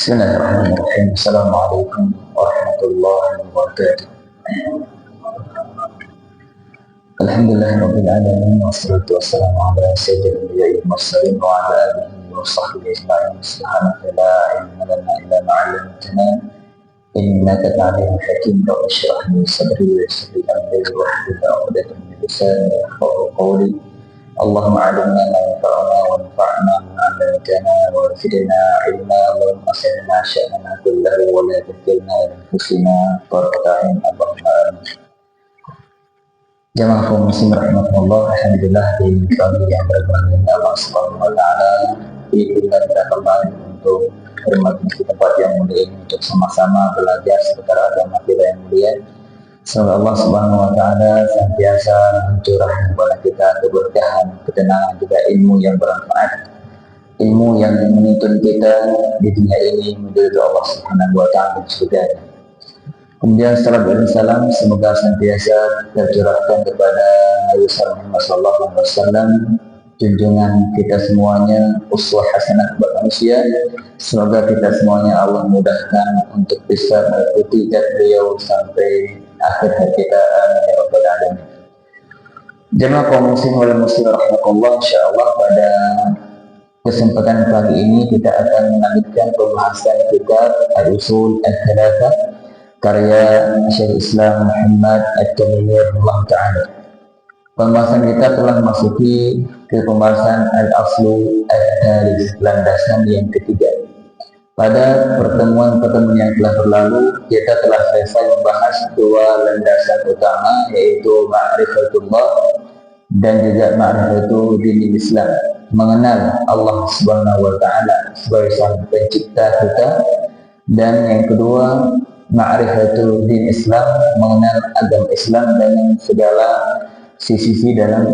Bismillahirrahmanirrahim. Assalamualaikum warahmatullahi wabarakatuh. Alhamdulillahirabbil alamin wassalatu wassalamu ala sayyidil anbiya'i wal mursalin wa ala alihi wa sahbihi ajma'in. Subhanaka la ilma lana illa ma 'allamtana innaka antal hakim. Rabbi shrah li sadri wa yassir li amri wahlul 'uqdatam min lisani yafqahu qawli. Allahumma 'allimna ma yanfa'una wanfa'na bima 'allamtana وزدنا علما اللهم أصلنا شأننا كله ولا تكلنا إلى أنفسنا طرفة عين اللهم آمين. Jamaah kaum muslim rahimahullah, alhamdulillah di kami yang berbahagia Allah Subhanahu wa taala diberikan kita kembali untuk hormat di tempat yang mulia ini untuk sama-sama belajar seputar agama kita yang mulia. Semoga Allah Subhanahu wa taala senantiasa mencurahkan kepada kita keberkahan, ketenangan, juga ilmu yang bermanfaat, ilmu yang menuntun kita di dunia ini menuju Allah Subhanahu wa taala dan surganya. Kemudian salam dan salam semoga senantiasa tercurahkan kepada Nabi Muhammad SAW, junjungan kita semuanya, uswah hasanah buat manusia. Semoga kita semuanya Allah mudahkan untuk bisa mengikuti beliau sampai akhir hayat kita. Amin ya rabbal alamin. Jemaah kaum muslim wal muslimat rahimakumullah, insyaallah pada kesempatan kali ini kita akan melanjutkan pembahasan kitab Al-Usul Al-Thalathah karya Syekh Islam Muhammad At-Tamimi rahimahullah ta'ala. Pembahasan kita telah masuki ke pembahasan Al-Aslu Al-Thalith, landasan yang ketiga. Pada pertemuan-pertemuan yang telah berlalu, kita telah selesai membahas dua landasan utama, yaitu Ma'rifatullah dan juga Ma'rifatu Dinil Islam, mengenal Allah Subhanahu wa taala sebagai sang pencipta kita, dan yang kedua Ma'rifatu Din Islam, mengenal agama Islam dan segala sisi-sisi dalam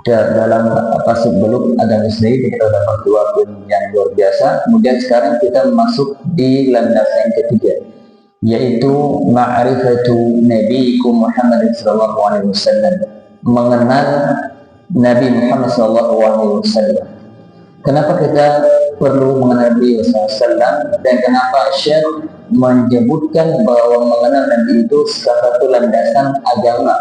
seluk agama Islam. Kita dapat dua pun yang luar biasa. Kemudian sekarang kita masuk di landasan yang ketiga, yaitu Ma'rifatu Nabiikum Muhammad sallallahu alaihi wasallam, mengenal Nabi Muhammad SAW. Kenapa kita perlu mengenal Nabi SAW, dan kenapa Syekh menyebutkan bahwa mengenal Nabi itu salah satu landasan agama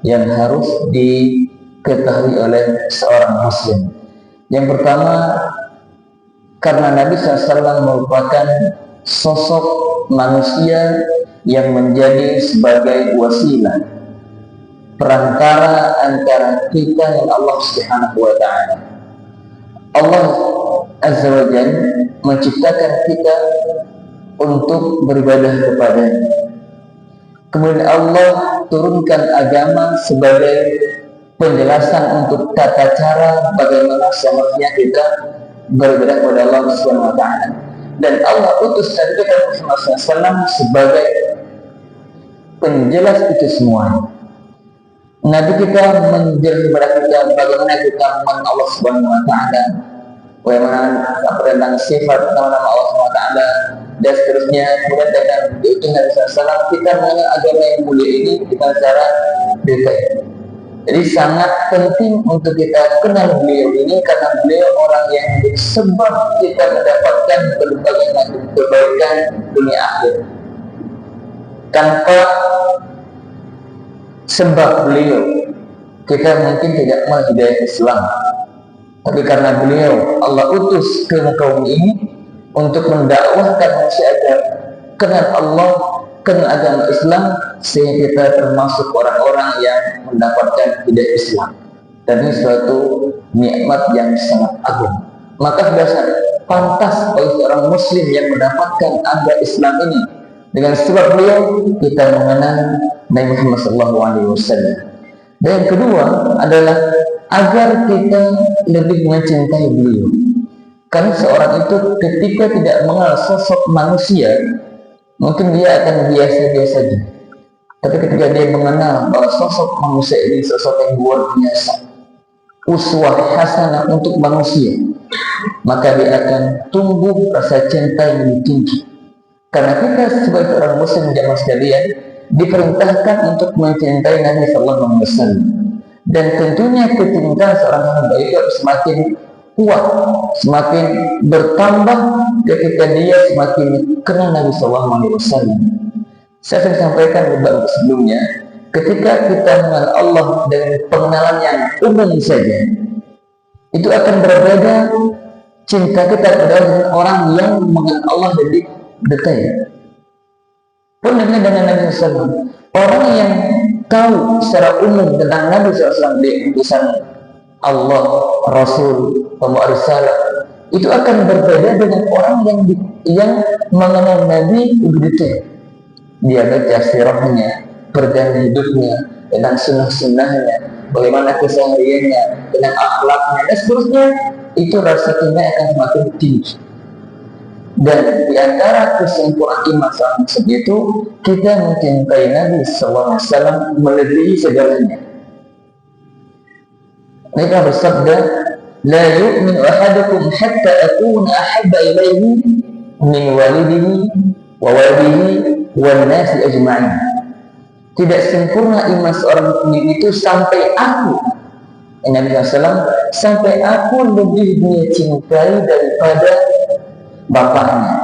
yang harus diketahui oleh seorang Muslim. Yang pertama, karena Nabi SAW merupakan sosok manusia yang menjadi sebagai wasilah, perantara antara kita dan Allah Subhanahu wa taala. Allah Azza wa Jalla menciptakan kita untuk beribadah kepadanya. Kemudian Allah turunkan agama sebagai penjelasan untuk tata cara bagaimana seharusnya kita beribadah kepada Allah Subhanahu wa taala. Dan Allah utus Nabi Muhammad SAW sebagai penjelas itu semuanya. Nabi kita menjelaskan kepada kita bagaimana kita mengenal Allah Subhanahu wa taala, bagaimana tentang sifat nama-nama Allah Subhanahu wa taala dan seterusnya. Kemudian dengan diutus Nabi SAW, kita mengenal agama yang mulia ini dengan cara detail. Jadi sangat penting untuk kita kenal beliau ini, karena beliau orang yang sebab kita mendapatkan berbagai macam kebaikan dunia akhir. Tanpa sebab beliau, kita mungkin tidak mengenal hidayah Islam. Tapi karena beliau Allah utus ke muka bumi ini untuk mendakwahkan manusia agar kenal Allah, kenal agama Islam, sehingga kita termasuk orang-orang yang mendapatkan hidayah Islam. Dan ini suatu nikmat yang sangat agung. Maka sudah pantas bagi seorang Muslim yang mendapatkan agama Islam ini. Dengan sebab beliau kita mengenal Nabi Muhammad SAW. Dan yang kedua adalah agar kita lebih mencintai beliau. Karena seorang itu ketika tidak mengenal sosok manusia, mungkin dia akan biasa-biasa saja. Tapi ketika dia mengenal bahwa sosok manusia ini sosok yang luar biasa, uswah hasanah untuk manusia, maka dia akan tumbuh rasa cinta yang lebih tinggi. Karena kita sebagai orang Muslim jamaah sekalian diperintahkan untuk mencintai Nabi Sallallahu Alaihi Wasallam, dan tentunya kecintaan seorang hamba itu semakin kuat semakin bertambah ketika dia semakin kenal Nabi SAW. Saya sudah sampaikan beberapa sebelumnya, ketika kita mengenal Allah dengan pengenalan yang umum saja, itu akan berbeda cinta kita kepada orang yang mengenal Allah lebih detail. Pun dengan Nabi SAW, orang yang tahu secara umum tentang Nabi SAW, di utusan Allah, Rasul, pembawa risalah, itu akan berbeda dengan orang yang mengenal Nabi lebih detail. Dia baca sirahnya, perjalanan hidupnya, tentang sunnah-sunnahnya, bagaimana kesehariannya, tentang akhlaknya, dan seterusnya. Itu rasa cinta akan semakin tinggi. Dan di antara kesimpulan iman seorang muslim itu, kita mencintai Nabi SAW melebihi segalanya. Mereka bersabda, la yu'minu ahadukum hatta akuna ahabba ilaihi min walidihi wa waladihi wan nasi ajma'in. Tidak sempurna iman seorang mukmin itu sampai aku, Nabi SAW, sampai aku lebih dia cintai daripada bapaknya,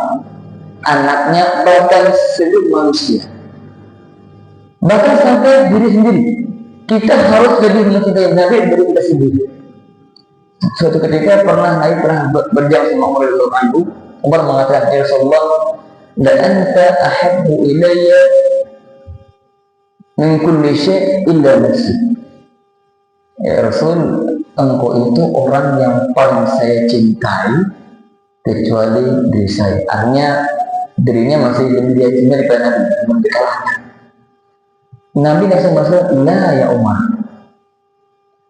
anaknya, bahkan seluruh manusia, bahkan sampai diri sendiri. Kita harus lebih mencintai Nabi dari kita sendiri. Suatu ketika pernah berjam sama Umar radhiyallahu anhu. Umar mengatakan, ya Rasulullah, la anta ahabbu ilayya min kulli syai' illa nafsi. Ya Rasul, engkau itu orang yang paling saya cintai kecuali diri saya. Artinya dirinya masih lebih dia cintai daripada Nabi, belum dikalahkan. Nabi langsung masuk, la ya Umar,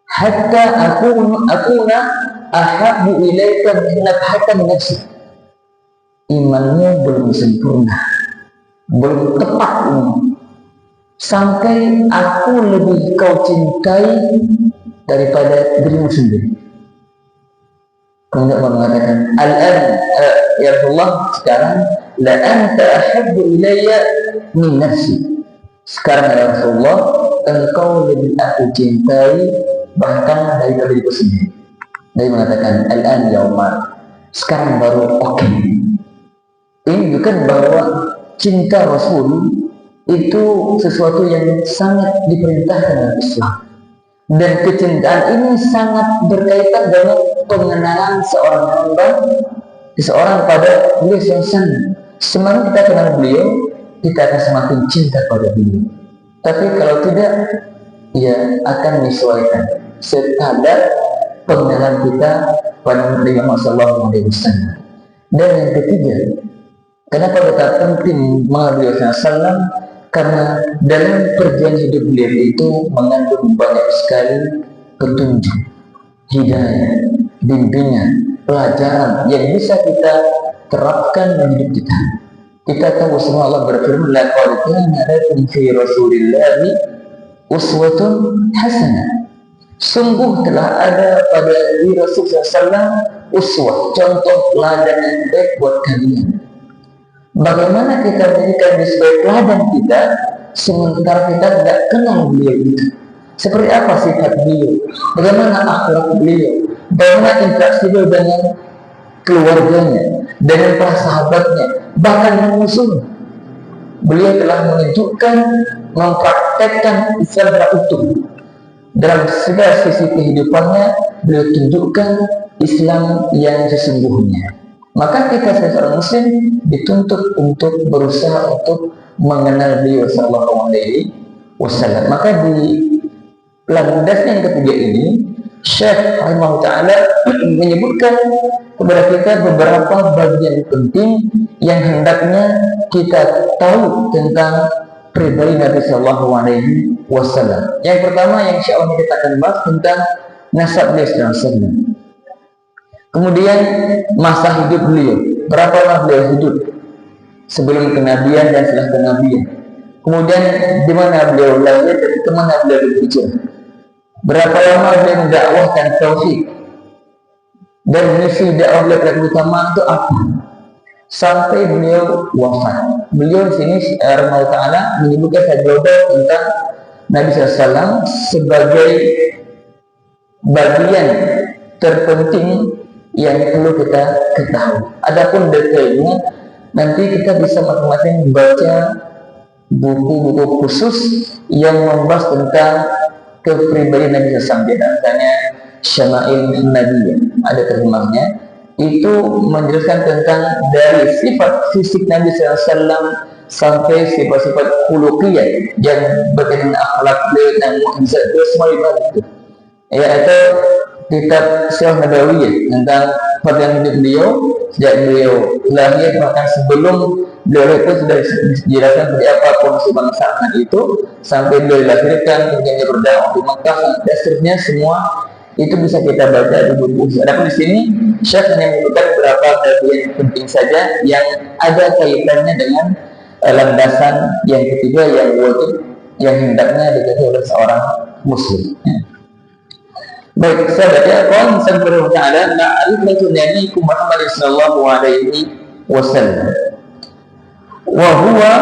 hatta akuna ahabbu ilaika min nafsi. Imannya belum sempurna, belum tepat ini, sampai aku lebih kau cintai daripada dirimu sendiri. Kemudian Allah mengatakan, al-an ya Rasulullah, sekarang la anta ahabbu ilayya min nafsi. Sekarang ya Rasulullah, engkau lebih aku cintai bahkan daripada diriku sendiri. Dia mengatakan, al-an ya Umar, sekarang baru oke. Ini bukan bahwa cinta Rasul itu sesuatu yang sangat diperintahkan dalam Islam. Dan kecintaan ini sangat berkaitan dengan pengenalan seorang hamba, seseorang pada beliau yang semakin kita kenal beliau, kita akan semakin cinta pada beliau. Tapi kalau tidak, ya akan menyesuaikan sekadar pengenalan kita pada Nabi Muhammad SAW. Dan yang ketiga, kenapa kita penting mengenal beliau SAW? Karena dalam perjalanan hidup beliau itu mengandung banyak sekali petunjuk, hidayah, bimbingan, pelajaran yang bisa kita terapkan dalam hidup kita. Kita tahu semua Allah berfirman, laqad kana lakum fi Rasulillahi uswatun hasanah. Sungguh telah ada pada diri Rasulullah SAW uswah, contoh teladan yang baik buat kalian. Bagaimana kita menjadikan dia sebagai teladan kita, sementara kita tidak kenal beliau itu? Seperti apa sifat beliau? Bagaimana akhlak beliau? Bagaimana interaksi beliau dengan keluarganya, dengan para sahabatnya, bahkan musuhnya? Beliau telah menunjukkan, mempraktekkan Islam secara utuh. Dalam segala sisi kehidupannya, beliau tunjukkan Islam yang sesungguhnya. Maka kita sebagai muslim dituntut untuk berusaha untuk mengenal beliau sallallahu alaihi wasallam. Maka di landasnya yang ketiga ini, Syekh rahimahullah ta'ala menyebutkan kepada kita beberapa bagian penting yang hendaknya kita tahu tentang pribadi Nabi sallallahu alaihi wasallam. Yang pertama yang insyaallah kita akan bahas tentang nasab beliau sallallahu alaihi wasallam. Kemudian masa hidup beliau, berapa lama beliau hidup sebelum kenabian dan setelah kenabian. Kemudian di mana beliau lahir dan ke mana beliau berhijrah. Berapa lama beliau mendakwahkan tauhid dan misi dakwah beliau yang utama itu apa? Sampai beliau wafat. Beliau di sini rahimahullah ta'ala menyebutkan global tentang Nabi SAW sebagai bagian terpenting yang perlu kita ketahui. Adapun detailnya nanti kita bisa masing-masing baca buku-buku khusus yang membahas tentang kepribadian Nabi SAW. Misalnya Syama'il Nabi, ada terjemahnya, itu menjelaskan tentang dari sifat fisik Nabi SAW sampai sifat-sifat khuluqiyah yang berkaitan akhlak beliau dan mukjizat beliau, semua dibahas itu. Ya, atau kitab Sirah Nabawiyah tentang perjalanan hidup beliau sejak beliau lahir bahkan sebelum beliau itu sudah dijelaskan seperti apa kondisi bangsa itu sampai beliau dilahirkan, kemudian dia berdakwah di Makkah dan seterusnya, semua itu bisa kita baca di buku. Adapun di sini Syekh hanya menyebutkan beberapa bagian yang penting saja yang ada kaitannya dengan landasan yang ketiga yang wajib yang hendaknya diketahui oleh seorang muslim. Baik, saya baca qala subhanahu wa ta'ala ma'rifatu nabiyikum Muhammad sallallahu alaihi wasallam wa huwa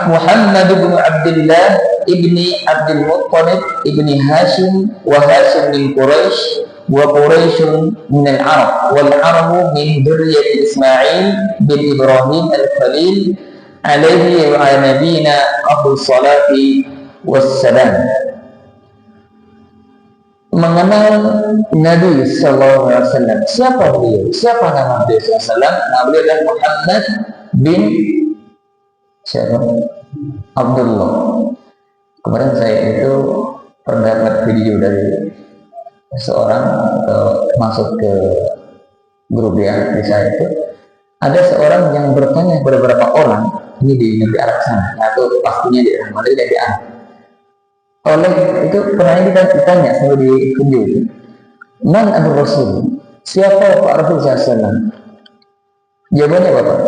Muhammad bin Abdullah ibni Abdul Muttalib ibni Hashim wa Hashim min Quraisy wa Quraisy min al-Arab wal Arabu min dzurriyyati Ismail bin Ibrahim al-Khalil alaihi wa ala nabiyina afdhalus salati wassalam. Mengenal Nabi Sallallahu Alaihi Wasallam. Siapa beliau? Siapa nama beliau Sallallahu Alaihi Wasallam? Nama beliau adalah Muhammad bin siapa? Abdullah. Kemarin saya itu pernah dapat video dari seorang masuk ke grup yang di saya itu. Ada seorang yang bertanya kepada beberapa orang ini di negeri Arab sana, atau pastinya di Arab, dari Arab. Oleh itu pernah kita ditanya sama di video, Man Abu Rasul, siapa Pak Rasul SAW? Jawabannya Bapak,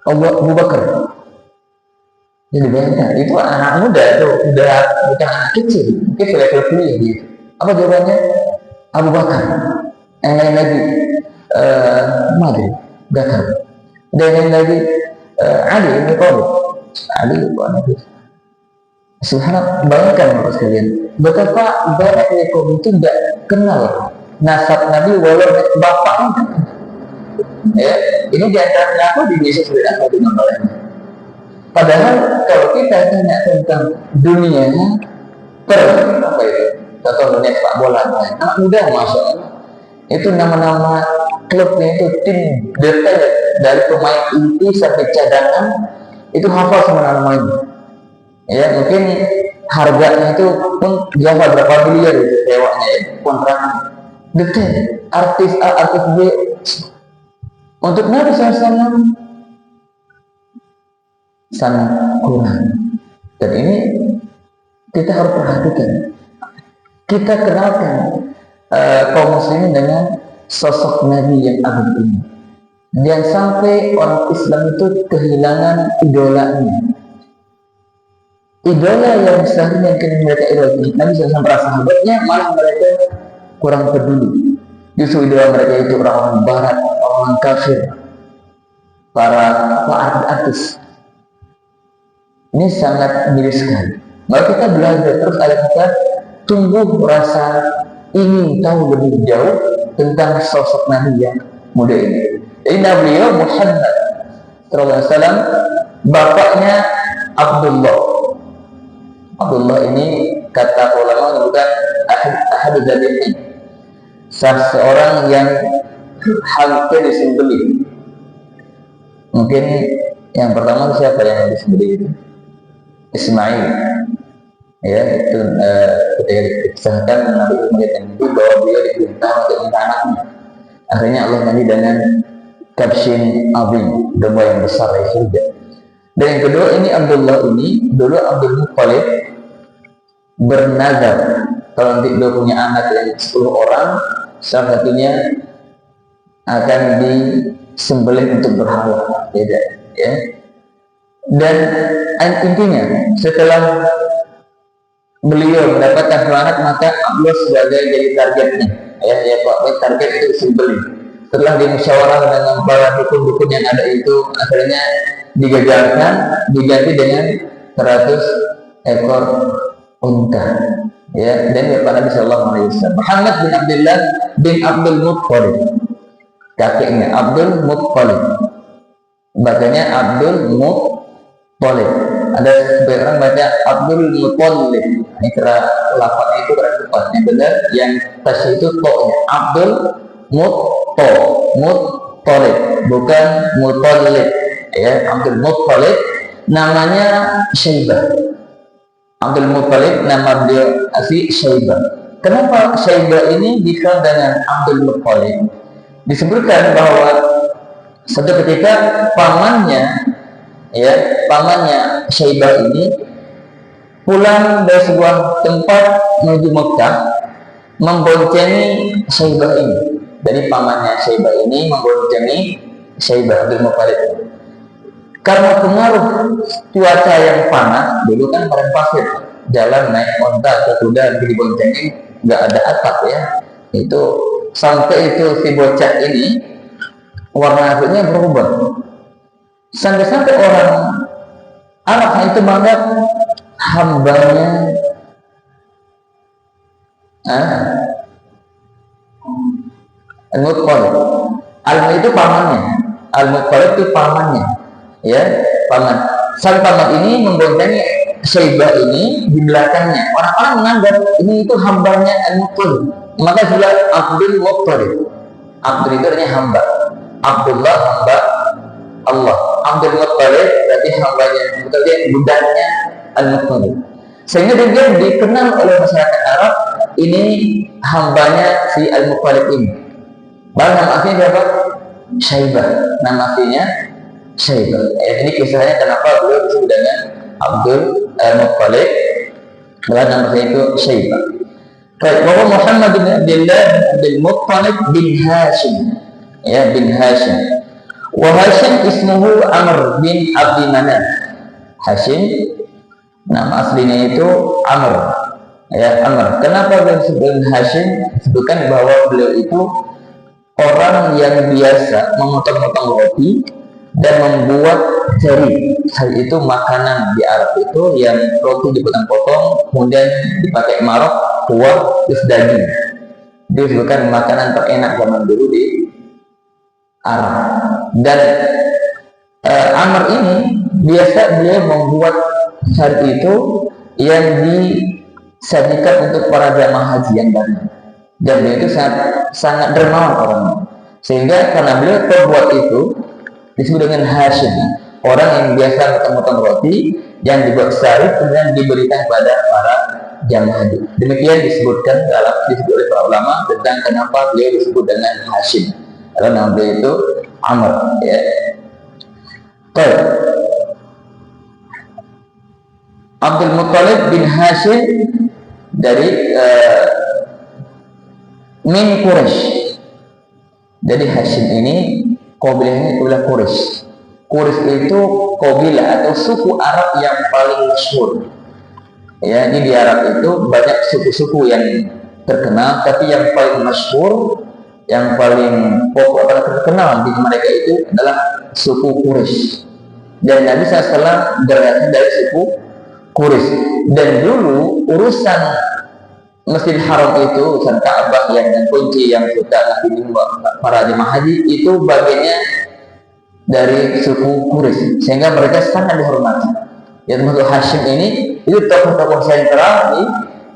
Abu Bakar. Jadi banyak, itu anak muda itu udah bukan anak kecil, mungkin sudah kuliah gitu. Apa jawabannya? Abu Bakar. Yang lain lagi, Madi, Bakar. Dan yang lain lagi, Ali bin Thalib. Ali bin Thalib. Subhanallah, bayangkan Bapak sekalian, betapa banyak kaum itu tidak kenal nasab Nabi walau bapaknya. Ya, ini diantara kenapa di Indonesia sudah ada dengan olehnya. Padahal kalau kita tanya tentang dunianya, apa itu? Contoh dunia sepak bola, anak muda masuk, itu nama-nama klubnya itu tim detail dari pemain inti sampai cadangan itu hafal semua namanya. Ya, mungkin harganya itu pun jauh berapa miliar itu sewanya ya, kontrakan detail artis B untuk Nabi SAW sangat kurang. Dan ini kita harus perhatikan, kita kenalkan kaum muslimin dengan sosok Nabi yang agung ini. Jangan sampai orang Islam itu kehilangan idolanya. Idola yang seharusnya mereka idolati Nabi SAW para sahabatnya, malah mereka kurang peduli. Justru idola mereka itu orang-orang barat, orang kafir, para artis. Ini sangat miris sekali. Maka kita belajar terus, ada kita tumbuh rasa ingin tahu lebih jauh tentang sosok Nabi yang muda ini. Jadi Nabi Muhammad SAW, bapaknya Abdullah. Abdullah ini kata ulama menyebutkan ahad dzabih, seseorang yang hampir disembelih. Mungkin yang pertama siapa yang disembelih itu? Ismail. Ya, itu ketika dikisahkan Nabi mengatakan itu bahwa beliau diperintah untuk minta anaknya. Akhirnya Allah nanti dengan kapsin azim, domba yang besar dari surga. Dan yang kedua ini Abdullah ini dulu Abdul Muttalib bernazar kalau nanti dia punya anak yang 10 orang, salah satunya akan disembelih untuk berhala, beda ya. Dan intinya setelah beliau mendapatkan anak, maka Allah sebagai jadi targetnya ya Pak, target itu sembelih. Setelah dimusyawarah dengan para dukun-dukun yang ada itu, akhirnya digagalkan, diganti dengan 100 ekor unta. Ya, dan Bapak Nabi Shallallahu Alaihi Wasallam. Muhammad bin Abdullah bin Abdul Muttalib, kakeknya Abdul Muttalib, bacanya Abdul Muttalib. Ada sebagian orang baca Abdul Muttalib. Ini kira lafaznya itu kira tepat. Yang benar yang tasy itu to-nya. Abdul Muttalib, bukan Muttalib. Ya, Abdul Muttalib namanya Syaibah. Abdul Muttalib nama beliau asli Syaibah. Kenapa Syaibah ini dikenal dengan Abdul Muttalib? Disebutkan bahwa suatu ketika pamannya Syaibah ini pulang dari sebuah tempat menuju Mekah, memboncengi Syaibah ini. Jadi pamannya Syaibah ini memboncengi Syaibah Abdul Muttalib. Karena pengaruh cuaca yang panas, dulu kan padang pasir, jalan naik onta atau kuda diboncengin, nggak ada atap ya. Itu sampai itu si bocah ini warna kulitnya berubah. Sampai orang Arab itu menganggap hambanya Al-Muttalib. Al-Muttalib itu pamannya. Al-Muttalib itu pamannya. Ya, paman. Sang paman ini memboncengi Syaibah ini di belakangnya. Orang-orang menganggap ini itu hambanya Al-Muttalib. Maka sudah Abdul Muttalib. Abdul itu artinya hamba. Abdullah hamba Allah. Abdul Muttalib berarti hambanya, berarti budaknya Al-Muttalib. Sehingga dia dikenal oleh masyarakat Arab ini hambanya si Al-Muttalib ini. Bahkan nama aslinya siapa? Syaibah. Nama aslinya Syaibah. Ini kisahnya kenapa beliau disebut dengan Abdul Muttalib. Bahkan nama aslinya itu Syaibah. Bahwa Muhammad bin Abdullah bin Muttalib bin Hashim. Ya, bin Hashim. Wa Hashim ismuhu Amr bin Abdi Manaf. Hashim nama aslinya itu Amr. Ya, Amr. Kenapa beliau disebut Hashim? Disebutkan bahwa beliau itu orang yang biasa memotong-motong roti dan membuat ceri. Itu makanan di Arab itu yang roti dipotong-potong, kemudian dipakai marok, kuah, terus daging. Itu disebutkan makanan terenak zaman dulu di Arab. Dan Amr ini biasa beliau membuat ceri itu yang disajikan untuk para jamaah haji yang banyak. Dan beliau itu sangat dermawan orangnya. Sehingga karena beliau pembuat itu disebut dengan Hashim, orang yang biasa potong-potong roti yang dibuat sari kemudian diberikan kepada para jamaah haji. Demikian disebut oleh para ulama tentang kenapa beliau disebut dengan Hashim. Karena nama beliau itu Amr. Ya. Abdul Muttalib bin Hashim dari min Quraisy. Jadi Hashim ini kabilahnya kabilah Quraisy. Quraisy itu kabilah atau suku Arab yang paling masyhur. Ya, ini di Arab itu banyak suku-suku yang terkenal, tapi yang paling masyhur, yang paling pokok terkenal di mereka itu adalah suku Quraisy. Dan Nabi SAW berasal dari suku Quraisy. Dan dulu urusan Masjidil Haram itu, urusan Ka'bah yang kunci yang sudah para jemaah haji itu bagiannya dari suku Quraisy, sehingga mereka sangat dihormati. Yang termasuk Hashim ini itu tokoh-tokoh sentral di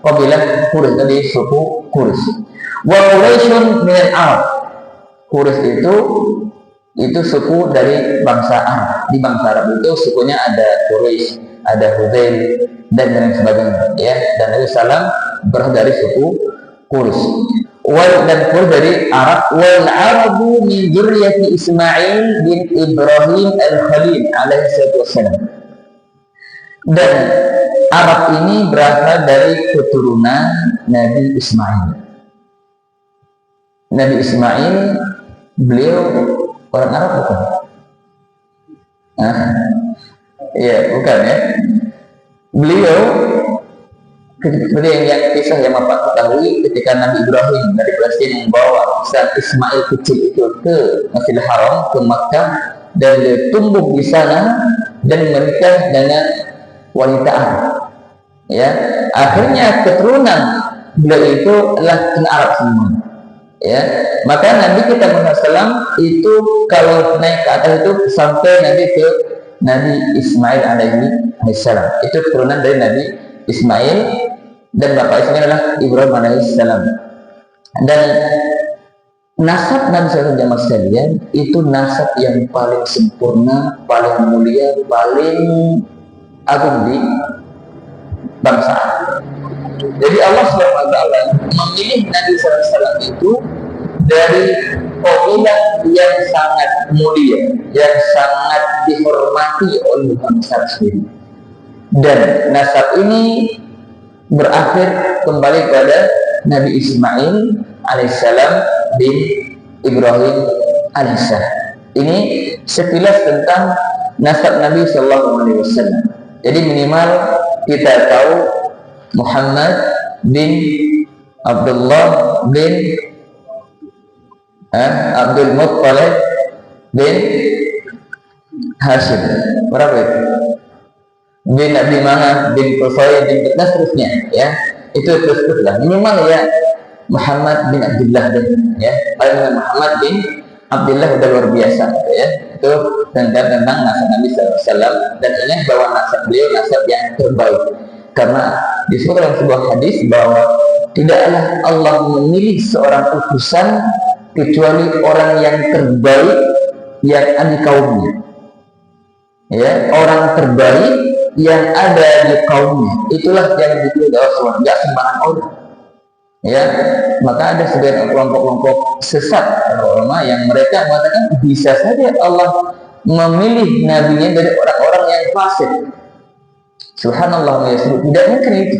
kabilah Quraisy, dari suku Quraisy. Wa Quraisyun min al-Arab. Quraisy itu suku dari bangsa Arab. Di bangsa Arab itu sukunya ada Quraisy, ada Hudzail dan lain sebagainya. Ya, dan Nabi Sallam berasal dari suku Quraisy. Dan Quraisy dari Arab. Wal Arabu min dzurriyyati Ismail bin Ibrahim al-Khalil alaihi wassalam. Dan Arab ini berasal dari keturunan Nabi Ismail. Nabi Ismail beliau orang Arab bukan? Iya, bukan ya. Beliau seperti yang kisah yang Bapak ketahui ketika Nabi Ibrahim dari Palestina membawa Ismail kecil itu ke Masjidil Haram, ke Makkah, dan dia tumbuh di sana dan menikah dengan wanita Arab. Ya, akhirnya keturunan beliau itu adalah Arab semua. Ya, maka Nabi kita Muhammad SAW itu kalau naik ke atas itu sampai nanti ke Nabi Ismail alaihi salam. Itu keturunan dari Nabi Ismail, dan bapak Ismail adalah Ibrahim alaihi salam. Dan nasab Nabi SAW jamaah sekalian itu nasab yang paling sempurna, paling mulia, paling agung di bangsa. Jadi Allah SWT memilih Nabi SAW itu dari kabilah yang sangat mulia, yang sangat dihormati oleh bangsa sendiri. Dan nasab ini berakhir kembali kepada Nabi Ismail alaihissalam bin Ibrahim alaihissalam. Ini sekilas tentang nasab Nabi Sallallahu Alaihi Wasallam. Jadi minimal kita tahu Muhammad bin Abdullah bin Abdul Muttalib bin Hashim. Berapa itu? Bin Abi Manaf bin Qusay bin dan seterusnya, ya. Itu terus-teruslah. Minimal ya Muhammad bin Abdullah bin, ya. Paling Muhammad bin Abdullah udah luar biasa, ya. Itu tentang nasab Nabi SAW, dan ini bahwa nasab beliau nasab yang terbaik, karena disebut dalam sebuah hadis bahwa tidaklah Allah memilih seorang utusan kecuali orang yang terbaik yang ada di kaumnya, ya, orang terbaik yang ada di kaumnya, itulah yang dipilih oleh Allah, nggak sembarang orang, ya. Maka ada sebagian kelompok-kelompok sesat ulama yang mereka mengatakan bisa saja Allah memilih nabinya dari orang-orang yang fasik. Subhanallah, ya, tidak mungkin itu.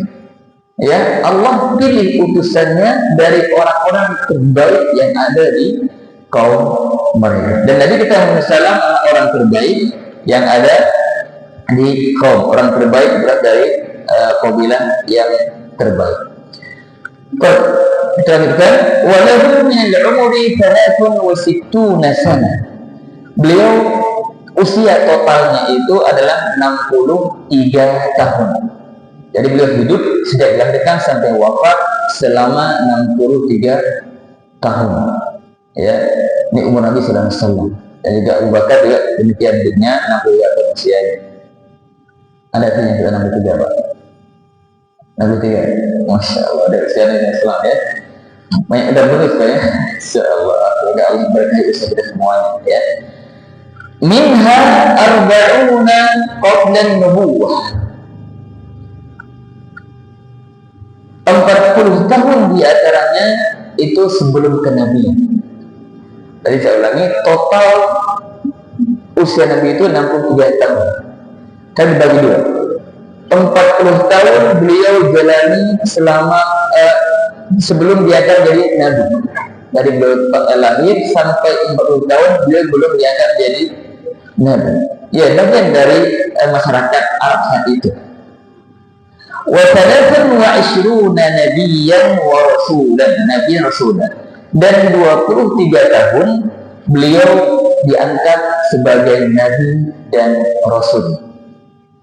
Ya, Allah pilih utusannya dari orang-orang terbaik yang ada di kaum mereka. Dan Nabi kita Muhammad SAW adalah orang terbaik yang ada di kaum, orang terbaik berasal dari kabilah yang terbaik. Kita lanjutkan. Walahu min al-umri 63 sana. Beliau usia totalnya itu adalah 63 tahun. Jadi beliau hidup sejak dilahirkan sampai wafat selama 63 tahun. Ya, ini umur Nabi Sallallahu Alaihi Wasallam. Dan juga Abu Bakar juga demikian hidupnya 63 tahun usianya. Ada artinya sudah 63, Pak? 63. Masya Allah, dari usia Nabi Islam, ya. Banyak udah lulus, Pak, ya. Insya Allah, semoga Allah berkahi usia kita semuanya, ya. Minha arba'una qabla nubuwah. 40 tahun diantaranya itu sebelum kenabian. Tadi saya ulangi, total usia Nabi itu 63 tahun. Kan dibagi dua. 40 tahun beliau jalani selama sebelum diangkat jadi Nabi. Dari beliau lahir sampai 40 tahun beliau belum diangkat jadi Nabi. Ya, bagian dari masyarakat Arab saat itu. Wa 23 nabiyyan wa rasulan, nabi rasulan. Dan 23 tahun beliau diangkat sebagai nabi dan rasul.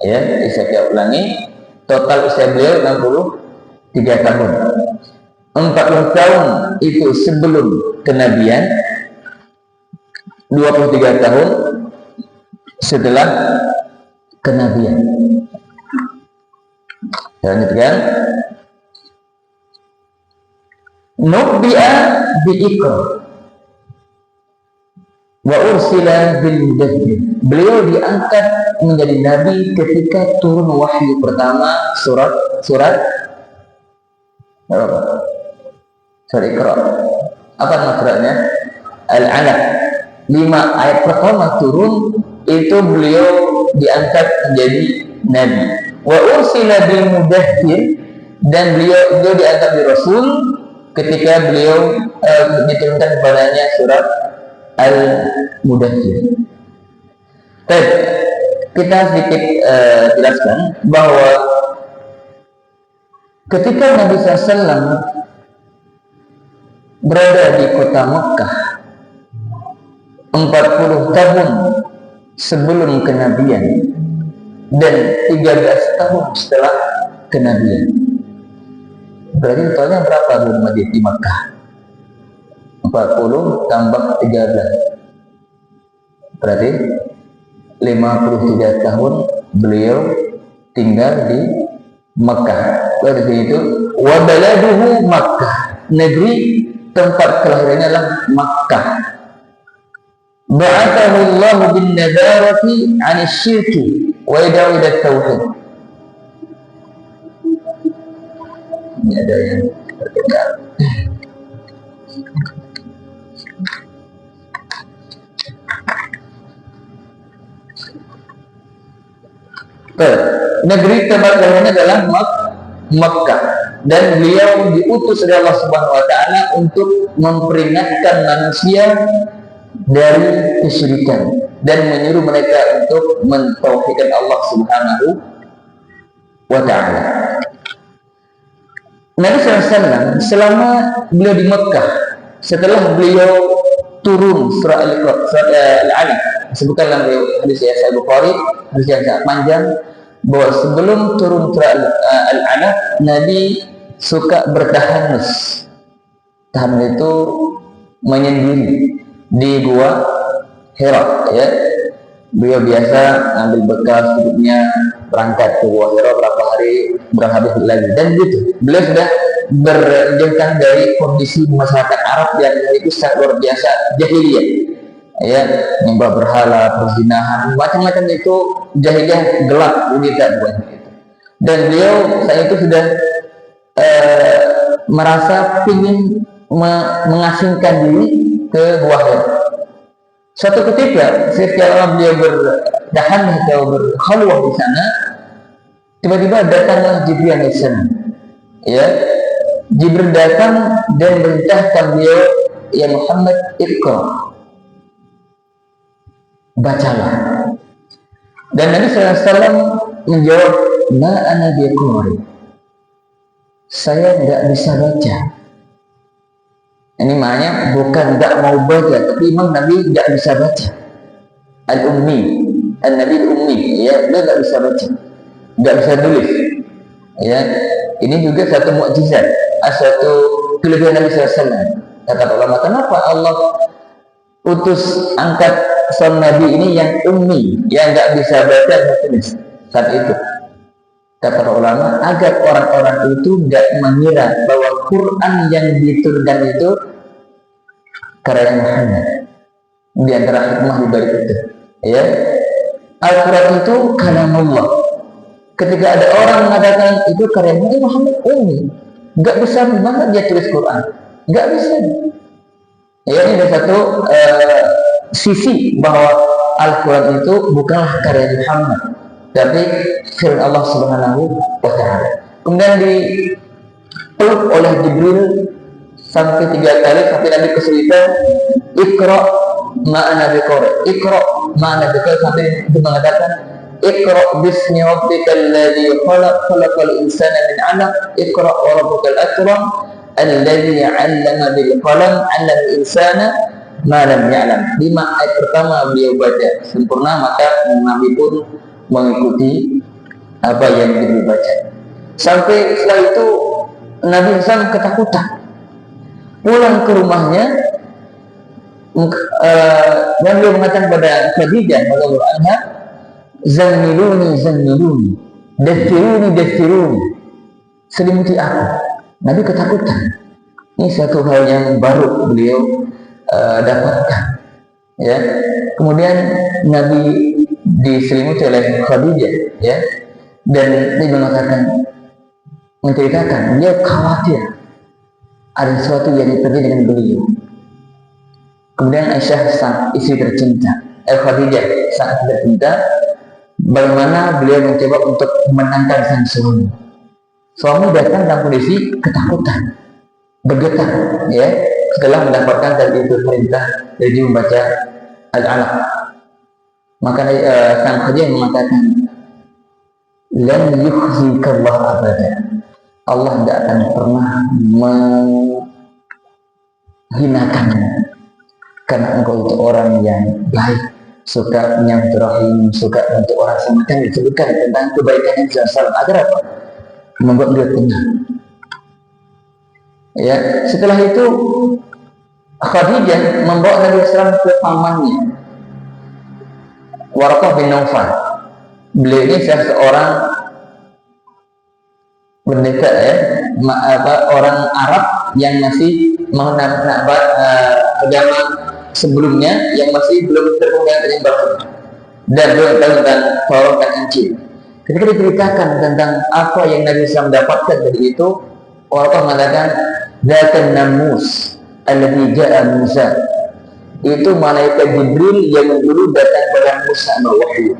Ya, saya ulangi, total usia beliau 63 tahun. 40 tahun itu sebelum kenabian, 23 tahun setelah kenabian. Lanjutkan. Nubbi'a bi'ikra wa ursila bil mudaththir. Beliau diangkat menjadi nabi ketika turun wahyu pertama surat apa? Surat Iqra. Apa maksudnya? Al-Alaq. 5 ayat pertama turun itu beliau diangkat menjadi nabi. Wa ursila bil mudaththir, dan beliau diangkat di rasul ketika beliau diturunkan kepadanya surat Al-Mudaththir. Baik, kita sedikit jelaskan bahwa ketika Nabi SAW berada di kota Makkah 40 tahun sebelum kenabian dan 13 tahun setelah kenabian. Berarti totalnya berapa Muhammad di Makkah? 40 tambah 13. Berarti 53 tahun beliau tinggal di Makkah. Berarti itu wa baladuhu Makkah. Negeri tempat kelahirannya adalah Makkah. Ba'athahu Allah bin nadarati 'ani syirki wa yad'u ila tauhid. Ini ada yang berbeda. Negeri tempat kelahirannya adalah Makkah, dan beliau diutus oleh Allah Subhanahu wa taala untuk memperingatkan manusia dari kesyirikan dan menyuruh mereka untuk mentauhidkan Allah Subhanahu wa taala. Nabi SAW selama beliau di Makkah, setelah beliau turun surah Al-Alaq, sebutkan dalam hadis Sahih Bukhari, hadis yang sangat panjang, bahwa sebelum turun surah Al-Alaq, Nabi suka bertahanus. Tahanus itu menyendiri di gua Hira, ya. Beliau biasa ambil bekas hidupnya, berangkat ke gua Hira berapa hari, berhabis lagi, dan gitu. Beliau sudah berjengkang dari kondisi masyarakat Arab yang itu sangat luar biasa jahiliyah, ya, nyembah berhala, perzinahan, macam-macam itu jahiliyah gelap, wanita bukan itu. Dan beliau saat itu sudah merasa ingin mengasingkan diri ke gua Hira. Suatu ketika setelah beliau berdahan atau berkhalwah di sana, tiba-tiba datanglah Jibril alaihissalam. Ya, Jibril datang dan memerintahkan beliau, ya Muhammad, iqra, bacalah. Dan Nabi SAW menjawab, ma ana biqari, saya tidak bisa baca. Ini maknanya bukan tidak mau baca, tapi memang Nabi tidak bisa baca. Al-Ummi, Al-Nabi Al-Ummi, ya, dia tidak bisa baca, tidak bisa tulis. Ya, ini juga satu mukjizat, satu kelebihan Nabi SAW. Kata ulama, kenapa Allah utus angkat seorang Nabi ini yang ummi, yang tidak bisa baca dan tulis saat itu? Kata ulama, agar orang-orang itu tidak mengira bahwa Quran yang diturunkan itu karya Muhammad. Di antara hikmah di balik itu, ya, Al-Quran itu kalamullah. Ketika ada orang mengatakan itu karya Muhammad ummi, nggak bisa banget dia tulis Quran, nggak bisa. Ya, ini ada satu sisi bahwa Al-Quran itu bukanlah karya Muhammad, tapi firman Allah Subhanahu wa taala. Kemudian dipeluk oleh Jibril sampai 3 kali sampai Nabi kesulitan, iqra ma'ana biqari, iqra ma'ana biqari, sampai itu mengatakan iqra bismi rabbikal ladzi khalaq, khalaqal insana min 'alaq, iqra wa rabbukal akram alladzi 'allama bil qalam 'allama al insana ma lam ya'lam. 5 ayat pertama beliau baca sempurna, maka Nabi pun mengikuti apa yang Jibril baca. Sampai setelah itu Nabi SAW ketakutan, pulang ke rumahnya, dan beliau mengatakan pada Khadijah radhiyallahu anha, zammiluni zammiluni, dathiruni dathiruni, selimuti aku. Nabi ketakutan. Ini satu hal yang baru beliau dapatkan, ya. Kemudian Nabi diselimuti oleh Khadijah, ya, dan dia mengatakan, menceritakan dia khawatir ada sesuatu yang terjadi dengan beliau. Kemudian Aisyah, sang istri tercinta, Khadijah sangat tercinta, bagaimana beliau mencoba untuk menenangkan sang suami. Suami datang dalam kondisi ketakutan, bergetar, ya, setelah mendapatkan dari itu perintah dari membaca Al-Alaq. Maka sang Khadijah mengatakan, lan yukhzikallah abada, Allah tidak akan pernah menghinakanmu, karena engkau itu orang yang baik, suka menyambut rahim, suka untuk orang semacam disebutkan tentang kebaikannya Rasulullah. Agar apa? membuat beliau tenang. Ya, setelah itu Khadijah membawa Nabi SAW ke pamannya Waraqah bin Naufal. Beliau ini seorang pendekar, ya, orang Arab yang masih mengenal agama sebelumnya, yang masih belum terpegang dengan baru dan belum tahu tentang Taurat dan Injil. Ketika diceritakan tentang apa yang Nabi SAW dapatkan dari itu, Waraqah mengatakan, "Dzatan namus alladzi ja'a Musa." Itu malaikat Jibril yang dulu datang pada Musa wahyu.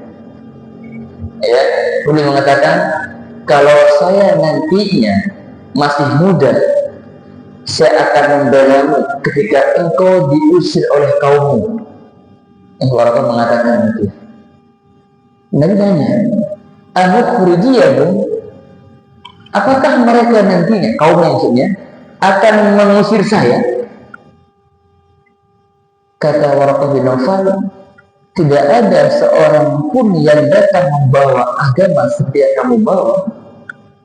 Ya, beliau mengatakan, kalau saya nantinya masih muda, saya akan membelamu ketika engkau diusir oleh kaummu. Waraqah mengatakan itu. Nabi tanya, apakah mereka nantinya, kaumnya maksudnya, akan mengusir saya? Kata Waraqah bin Naufal, tidak ada seorang pun yang datang membawa agama seperti yang kamu bawa,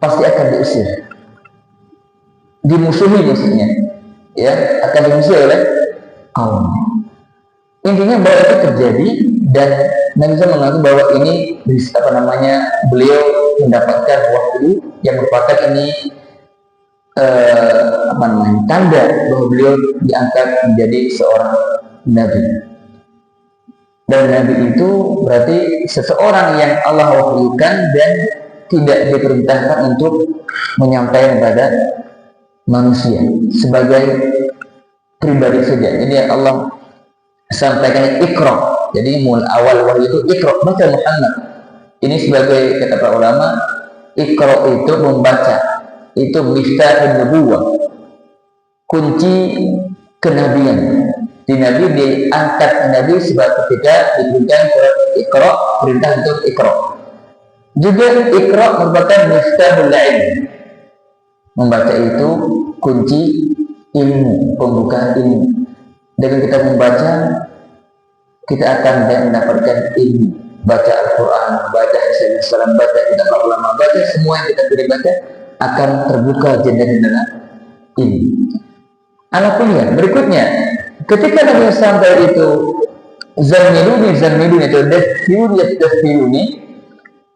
pasti akan diusir, dimusuhi maksudnya, ya, akan dimusuhi oleh kaum. Intinya bahwa itu terjadi, dan Nabi SAW mengaku bahwa ini beliau mendapatkan wahyu yang merupakan ini tanda bahwa beliau diangkat menjadi seorang nabi. Dan nabi itu berarti seseorang yang Allah wahyukan dan tidak diperintahkan untuk menyampaikan kepada manusia sebagai pribadi saja. Jadi Allah sampaikan Iqra. Jadi mulai awal wahyu itu Iqra, baca Muhammad. Ini sebagai kata para ulama, Iqra itu membaca, itu miftahun nubuwah, kunci kenabian. Di Nabi diangkat Nabi sebab ketika diberikan surat Iqra, perintah untuk Iqra. Juga Iqra merupakan miftahul ilm. Membaca itu kunci ilmu, pembuka ilmu. Dengan kita membaca, kita akan mendapatkan ilmu. Baca Al-Quran, baca hadis Rasulullah, baca kitab ulama, baca semua yang kita pilih baca, akan terbuka jendela-jendela ilmu. Alhamdulillah. Berikutnya, ketika Nabi sampai itu Zammiluni itu Dathiruni,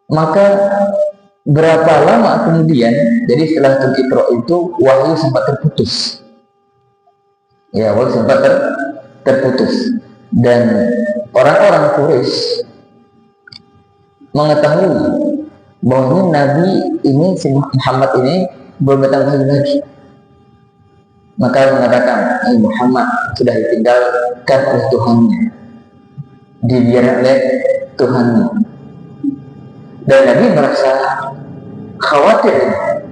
maka berapa lama kemudian, jadi setelah Iqra itu wahyu sempat terputus. Ya, wahyu sempat terputus, dan orang-orang Quraisy mengetahui bahwa Nabi ini, si Muhammad ini belum datang lagi. Maka mengatakan, Muhammad sudah ditinggalkan oleh Tuhannya, dibiarkan oleh Tuhannya. Dan Nabi merasa khawatir,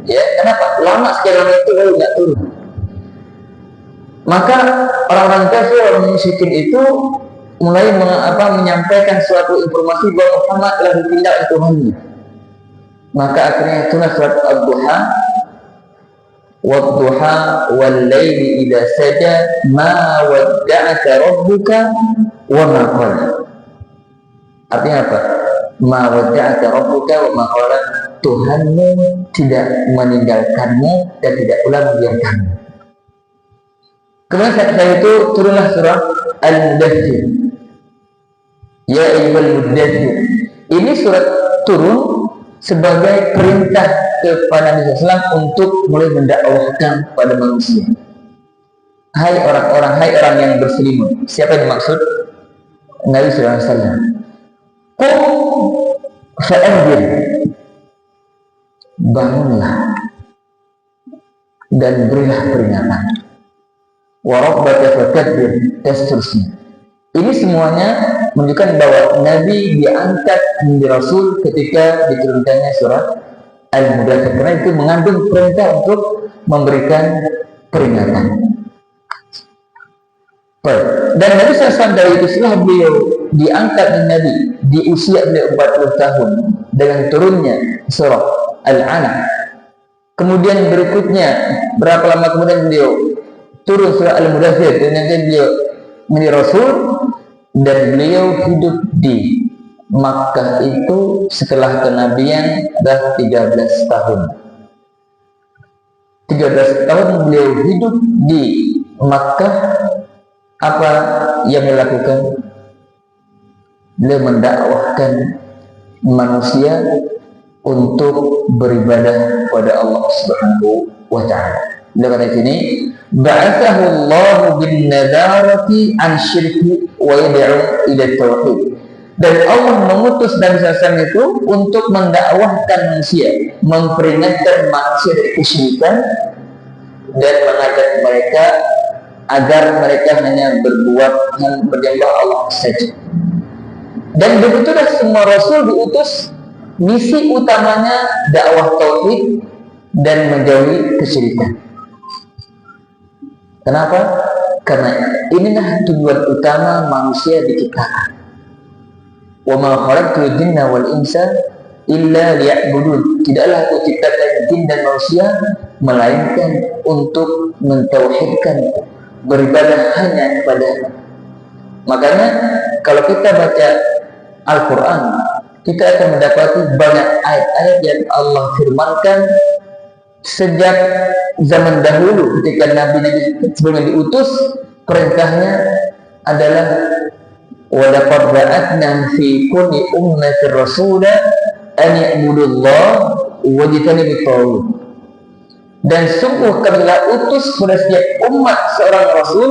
ya, kenapa lama sekian itu lalu nggak turun. Maka orang-orang kafir, orang musyrikin itu mulai menyampaikan suatu informasi bahwa Muhammad telah ditinggal oleh Tuhannya. Maka akhirnya turun surat Ad-Duha, "Wad-duha wal-laili idza saja ma wadda'aka rabbuka wa ma qala." Artinya apa? Ma wadda'aka rabbuka wa ma qala. Tuhanmu tidak meninggalkanmu dan tidak pula membiarkanmu. Kemudian setelah itu turunlah surah Al-Mudaththir. Ya ayyuhal mudaththir. Ini surat turun sebagai perintah kepada Nabi SAW untuk mulai mendakwahkan pada manusia. Hai orang yang berselimut. Siapa yang dimaksud? Nabi SAW. Qum fa'anzir. Bangunlah dan berilah peringatan. Wa rabbaka fakabbir, dan seterusnya. Ini semuanya menunjukkan bahwa Nabi diangkat menjadi Rasul ketika diturunkannya surat Al-Mudaththir, karena itu mengandung perintah untuk memberikan peringatan. Dan Nabi SAW dari itu setelah beliau diangkat Nabi di usia beliau 40 tahun dengan turunnya surah Al-Alaq. Kemudian berikutnya berapa lama kemudian beliau turun surah Al-Mudaththir, dan beliau menjadi Rasul. Dan beliau hidup di Makkah itu setelah kenabian dah 13 tahun. 13 tahun beliau hidup di Makkah, apa yang dilakukan? Beliau mendakwahkan manusia untuk beribadah kepada Allah Subhanahu wa taala. Beliau kata sini, ba'athahu Allah bin nadarati an syirki wa yad'u ila tauhid. Dan Allah mengutus Nabi SAW itu untuk mendakwahkan manusia, memperingatkan manusia dari kesyirikan dan mengajak mereka agar mereka hanya menyembah Allah saja. Dan begitulah semua Rasul diutus, misi utamanya dakwah tauhid dan menjauhi kesyirikan. Kenapa? Karena inilah tujuan utama manusia diciptakan. Wa ma khalaqtul jinna wal insa illa liya'budun. Tidaklah aku ciptakan jin dan manusia melainkan untuk mentauhidkan, beribadah hanya kepada. Makanya kalau kita baca Al-Quran, kita akan mendapati banyak ayat-ayat yang Allah firmankan sejak zaman dahulu ketika Nabi sebelum diutus. Perintahnya adalah وَلَقَدْ بَعَثْنَا فِي كُلِّ أُمَّةٍ رَسُولًا أَنِ اعْبُدُوا اللَّهَ وَاجْتَنِبُوا الطَّاغُوتَ. Dan sungguh kami telah utus pada setiap umat seorang rasul.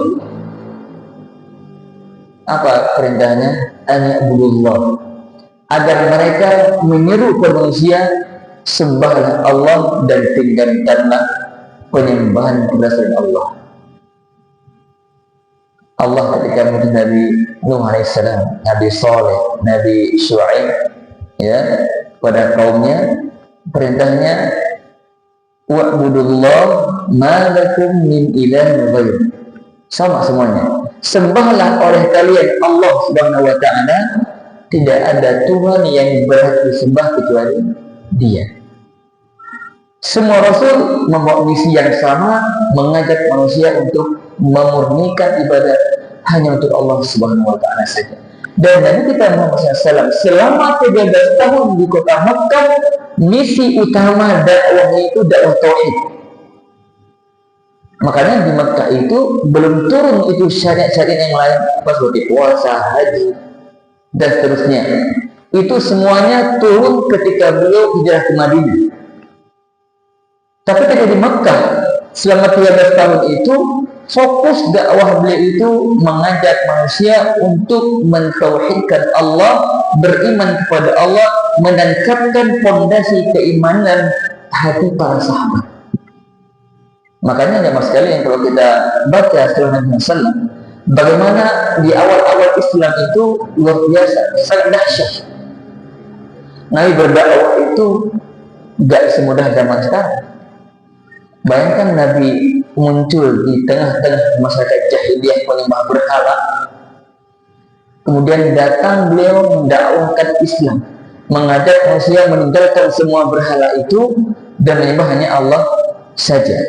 Apa perintahnya? أَنِ اعْبُدُوا اللَّهَ, agar mereka menyeru ke manusia, sembahlah Allah dan tinggalkanlah penyembahan kepada selain Allah. Allah ketika mengutus Nabi Nuh alaihissalam, Nabi Saleh, Nabi Syuaib, ya, pada kaumnya, perintahnya wa'budullah ma lakum min ilahin ghair. Sama semuanya. Sembahlah oleh kalian Allah Subhanahu wa taala, tidak ada Tuhan yang berhak disembah kecuali Dia. Semua rasul membawa misi yang sama, mengajak manusia untuk memurnikan ibadah hanya untuk Allah Subhanahu wa taala saja. Dan Nabi kita Muhammad SAW selama 13 tahun di kota Makkah, misi utama dakwahnya itu dakwah tauhid. Makanya di Makkah itu belum turun itu syariat-syariat yang lain, seperti puasa, haji dan seterusnya. Itu semuanya turun ketika beliau hijrah ke Madinah. Tapi ketika di Makkah selama 13 tahun itu, fokus dakwah beliau itu mengajak manusia untuk mentauhidkan Allah, beriman kepada Allah, menangkapkan fondasi keimanan hati para sahabat. Makanya jemaah sekalian, kalau kita baca sejarah Nabi SAW, bagaimana di awal-awal Islam itu luar biasa, sangat dahsyat. Nabi berdakwah itu gak semudah zaman sekarang. Bayangkan Nabi muncul di tengah-tengah masyarakat jahiliyah penyembah berhala. Kemudian datang beliau mendakwahkan Islam, mengajak manusia meninggalkan semua berhala itu dan menyembah hanya Allah saja.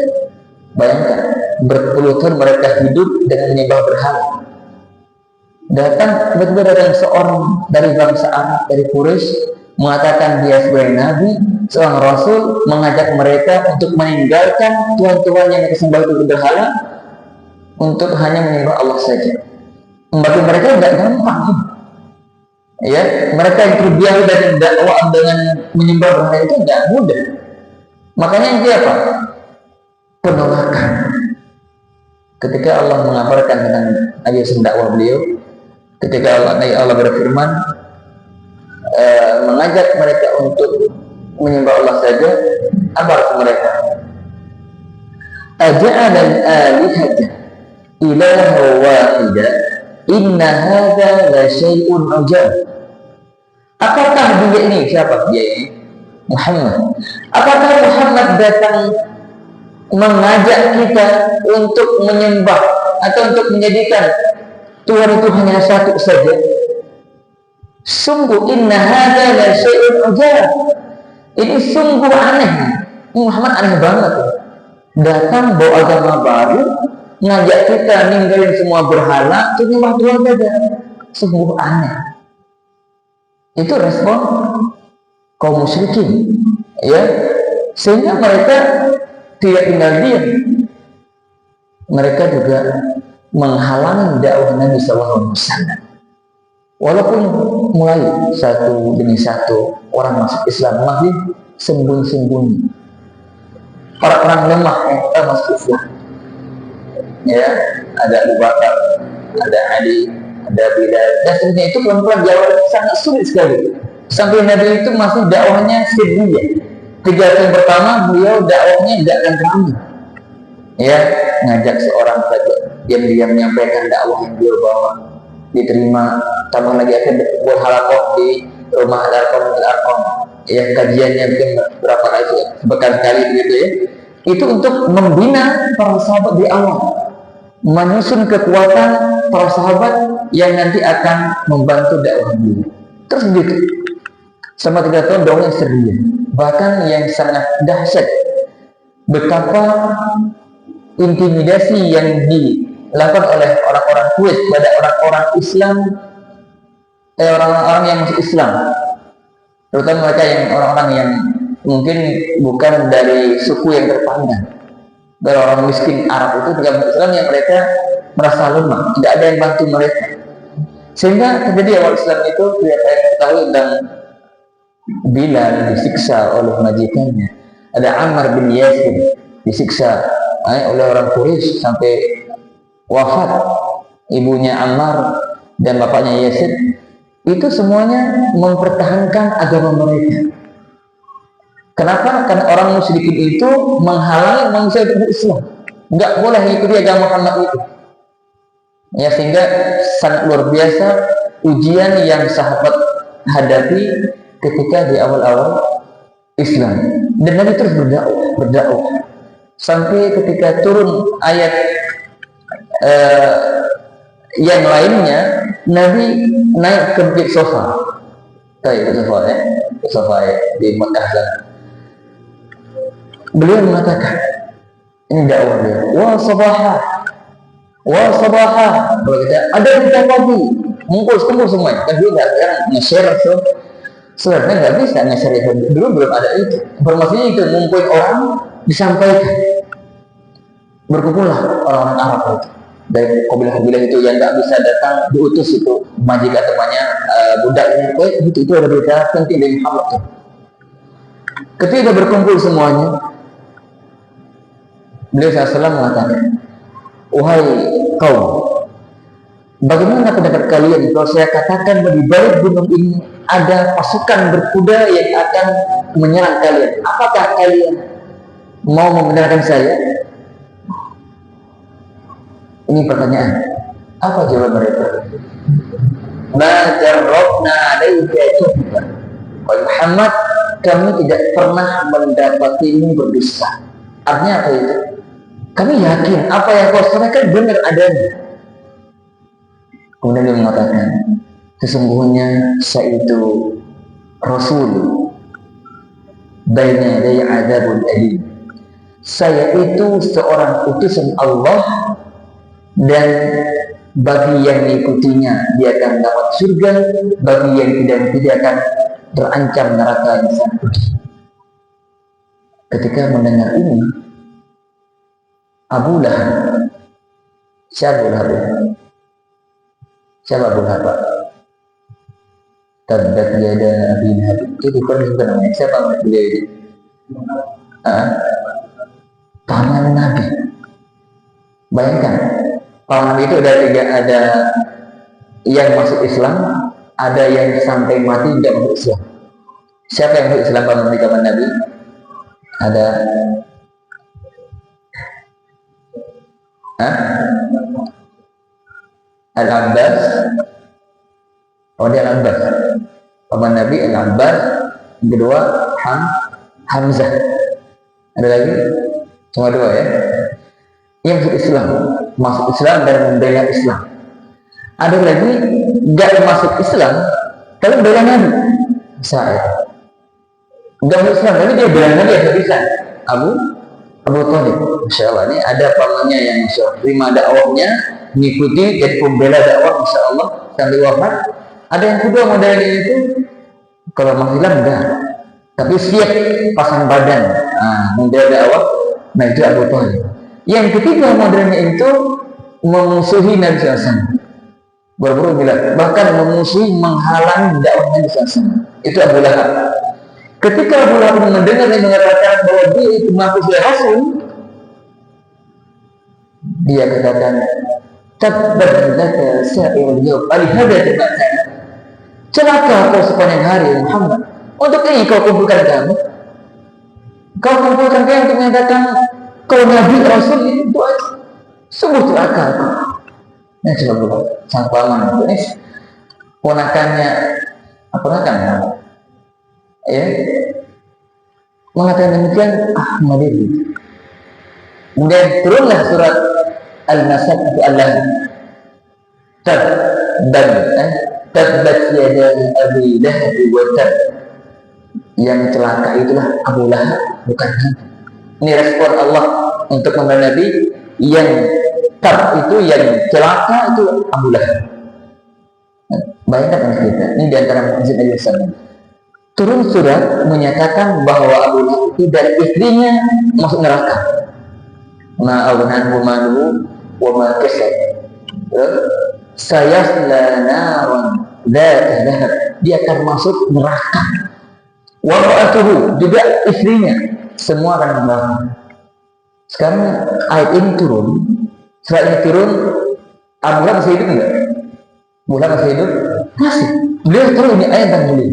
Bayangkan, berpuluh tahun mereka hidup dengan menyembah berhala. Tiba-tiba datang seorang dari bangsa Arab, dari Quraisy, mengatakan dia sebagai Nabi, seorang Rasul, mengajak mereka untuk meninggalkan Tuhan-Tuhan yang disembah itu berhala untuk hanya menyembah Allah saja. Bagi mereka tidak gampang, ya. Mereka yang terbiasa dengan dakwah dengan menyembah berhala itu tidak mudah. Makanya yang dia apa? Penolakan. Ketika Allah mengabarkan tentang Nabi dakwah beliau, ketika Allah berfirman, mengajak mereka untuk menyembah Allah saja, apa arti mereka? Aja'ala al-alihata ilaha wahida inna hadza la syai'un ujab. Apakah dia ini? Siapa dia ini? Muhammad. Apakah Muhammad datang mengajak kita untuk menyembah atau untuk menjadikan Tuhan itu hanya satu saja? Sungguh inna hadza la syai'un ujab. Ini sungguh aneh. Muhammad aneh banget. Datang bawa agama baru, ngajak kita ninggalin semua berhala, untuk nyembah Tuhan saja. Sungguh aneh. Itu respon kaum musyrikin, ya. Sehingga mereka tidak tinggal diam, mereka juga menghalangi dakwah Nabi SAW. Walaupun mulai satu demi satu orang masuk Islam, masih sembunyi-sembunyi. Orang-orang lemah yang kita masuk Islam, ya, ada Abu Bakar, ada Ali, ada Bilal, dan seterusnya. Itu pelan-pelan jalan sangat sulit sekali. Sampai Nabi itu masih dakwahnya sendirian. 3 tahun pertama beliau dakwahnya tidak akan ramai, ya, ngajak seorang saja, diam-diam menyampaikan dakwah yang beliau bawa, diterima. Tambah lagi akan berhalakoh di rumah Al-Arqam, ya, kajiannya mungkin berapa kali, berkali-kali begitu, ya. Itu untuk membina para sahabat di awal, menyusun kekuatan para sahabat yang nanti akan membantu dakwah beliau. Terus begitu sama 3 tahun dakwahnya sendirian. Bahkan yang sangat dahsyat, betapa intimidasi yang dilakukan oleh orang-orang Kuwait pada orang-orang Islam, orang-orang yang masuk Islam, terutama mereka yang orang-orang yang mungkin bukan dari suku yang terpandang. Dari orang miskin Arab itu juga masuk Islam, yang mereka merasa lemah, tidak ada yang bantu mereka, sehingga terjadi awal Islam itu kita ketahui tentang Bilal disiksa oleh majikannya, ada Ammar bin Yasir disiksa oleh orang Quraisy sampai wafat ibunya Ammar dan bapaknya Yasir. Itu semuanya mempertahankan agama mereka. Kenapa? Karena orang musyrikin itu menghalangi manusia itu Islam, nggak boleh ikuti agama Muhammad itu, ya, sehingga sangat luar biasa ujian yang sahabat hadapi ketika di awal-awal Islam. Dan Nabi terus berdakwah sampai ketika turun ayat yang lainnya, Nabi naik ke Bukit Sofa, Sofa di Mekah sana. Beliau mengatakan, ini dakwah beliau, wa sabaha, kalau kita ada kita pagi, kumpul semua, kan dia nggak sekarang nge-share, sebenarnya nggak bisa nge-share itu, dulu belum ada itu, informasinya itu ngumpul orang disampaikan, berkumpullah orang-orang Arab itu dari kabilah-kabilah itu yang nggak bisa datang, diutus itu majikan temannya, budaknya, itu ada berita penting dari Muhammad tuh. Ketika berkumpul semuanya, beliau SAW mengatakan, wahai kaum, bagaimana pendapat kalian kalau saya katakan di balik gunung ini ada pasukan berkuda yang akan menyerang kalian? Apakah kalian mau membenarkan saya? Ini pertanyaan. Apa jawaban mereka? Ma jarrabna alaika kadzba. Wahai Muhammad, kami tidak pernah mendapatimu berdusta. Artinya apa itu? Kami yakin apa yang kau sampaikan benar adanya. Kemudian dia mengatakan, sesungguhnya saya itu Rasul baina yaday adzabul alim. Saya itu seorang utusan Allah, dan bagi yang mengikutinya dia akan dapat surga, bagi yang tidak akan terancam neraka yang sangat pedih. Ketika mendengar ini, Abu Lahab, siapa Abu Lahab? Tabbat yada Abi Lahab. Itu bukan namanya. Siapa beliau itu? Paman Nabi. Bayangkan, paman Nabi itu ada yang masuk Islam, ada yang sampai mati tidak masuk Islam. Siapa yang masuk Islam paman Nabi? Ada Al-Abbas. Dia Al-Abbas, paman Nabi Al-Abbas. Yang kedua Hamzah. Ada lagi? Cuma 2 ya. Yang masuk Islam dan membela Islam. Ada lagi nggak masuk Islam tapi bela Nabi. Saya nggak masuk Islam tapi dia bela Nabi, yang bisa Abu Thalib. Masya Allah, ini ada pamannya yang terima dakwahnya, mengikuti jadi pembela dakwah, Masya Allah, sampai wafat. Ada yang kedua modelnya itu, kalau masuk Islam enggak, tapi siap pasang badan, membela dakwah Nah itu Abu Thalib. Yang ketiga modelnya itu memusuhi Nabi SAW. Berburu bilang, bahkan memusuhi, menghalangi dakwah Nabi SAW. Itu Abu Lahab. Ketika Abu Lahab mendengar dan mengatakan bahwa dia itu mengaku sebagai Rasul, dia katakan, tabbat laka sa'irul yawm alihada tabatana. Celaka kau sepanjang hari Muhammad. Untuk ini kau kumpulkan kami. Kau kumpulkan kami untuk mengatakan kau Nabi Rasul itu aja. Sungguh celaka. Nah coba dulu, sang paman ini ponakannya, ya, mengatakan demikian, Madiri. Kemudian turunlah surat Al-Nasab itu Allah tabbat yada Abi Lahab wa tab. Yang celaka itulah Abu Lahab, bukan Nabi. Ini respon Allah untuk membela Nabi. Yang tab itu, yang celaka itu Abu Lahab. Bayangkan kita, ini diantara mukjizat Nabi SAW. Turun surat menyatakan bahwa Abu Lahab itu dari istrinya masuk neraka. Ma'awnahu maluhu wa ma kasab. Sayasla naran dzata lahab. Dia akan masuk neraka. Wa ra'atuhu, juga istrinya, semua akan neraka. Sekarang ayat ini turun, surat ini turun, Abu Lahab masih hidup enggak? Abu Lahab masih hidup? Masih. Beliau tahu ini ayat yang mulia.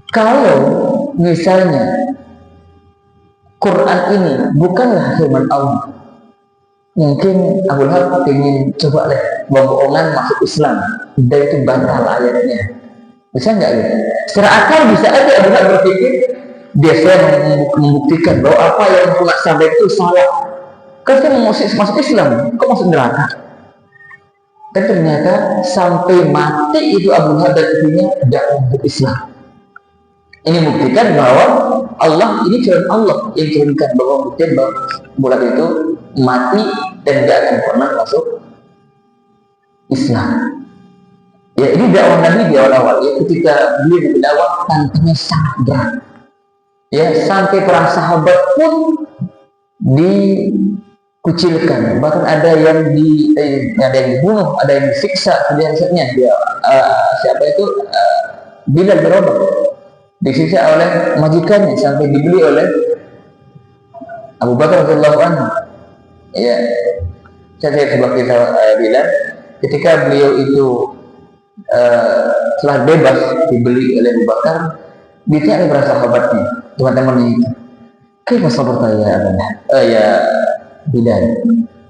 Kalau misalnya Quran ini bukanlah firman Allah, mungkin Abu Lahab ingin coba bohongan masuk Islam, dan itu bantal ayatnya. Bisa nggak ya? Secara akal bisa aja Abu Lahab berpikir, dia membuktikan bahwa apa yang Muhammad sampaikan itu salah. Kan dia mau masuk Islam, kok masuk neraka? Dan ternyata sampai mati itu Abu Lahab dan istrinya tidak masuk Islam. Ini membuktikan bahwa Allah ini firman Allah yang turunkan, bahwa bukti bahwa Abu Lahab itu mati dan tidak akan pernah masuk Islam. Ya ini dakwah Nabi di awal-awal, ya ketika beliau berdakwah tantangannya sangat berat. Ya sampai perang sahabat pun dikucilkan, bahkan ada yang dibunuh, ada yang disiksa kebiasaannya. Siapa itu? Bilal bin Rabah disiksa oleh majikannya sampai dibeli oleh Abu Bakar radhiyallahu anhu. Ya, saya sebuah kisah Bilal ketika beliau itu telah bebas dibeli oleh Abu Bakar, ditanya para sahabatnya, teman-temannya itu, "Kaifa sabarta ya Bilal?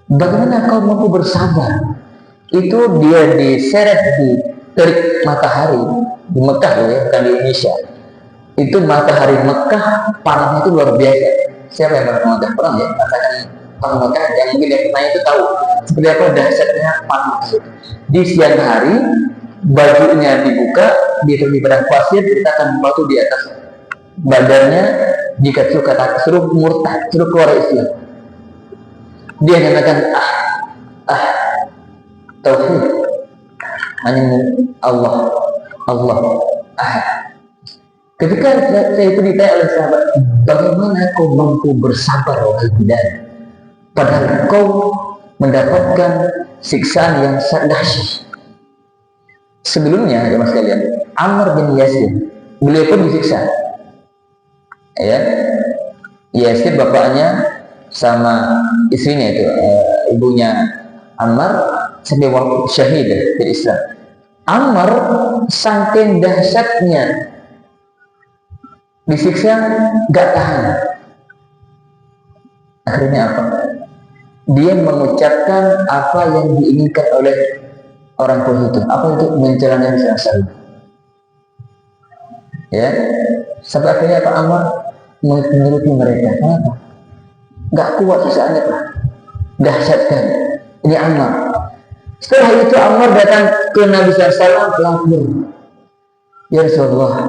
Bagaimana kau mampu bersabar?" Itu dia diseret di terik matahari di Mekah, ya, bukan di Indonesia. Itu matahari Mekah panasnya itu luar biasa. Siapa yang pernah Mekah ya? Katakan orang Mekah yang mungkin yang pernah itu tahu seperti apa dahsyatnya panas itu. Di siang hari bajunya dibuka, dia di padang pasir, letakkan batu di atas badannya, jika suruh murtad, suruh keluar Islam. Dia nyatakan tauhid hanya Allah ahad. Ketika saya itu ditanya oleh sahabat, bagaimana kau mampu bersabar wahai Bilal, padahal kau mendapatkan siksaan yang sangat dahsyat. Sebelumnya, ya mas kalian, Ammar bin Yasir, beliau pun disiksa. Ya, Yasir bapaknya sama istrinya itu, ibunya Ammar sampai waktu syahid di Islam. Ammar saking dahsyatnya disiksa, gak tahan. Akhirnya apa? Dia mengucapkan apa yang diinginkan oleh orang tua itu. Apa itu? Mencela Nabi SAW. Ya, sampai akhirnya Pak Ammar menuruti mereka. Kenapa? Gak kuat sisaannya, Pak. Dahsyat kan? Ini Ammar. Setelah itu Ammar datang ke Nabi SAW pelapor. Ya Rasulullah,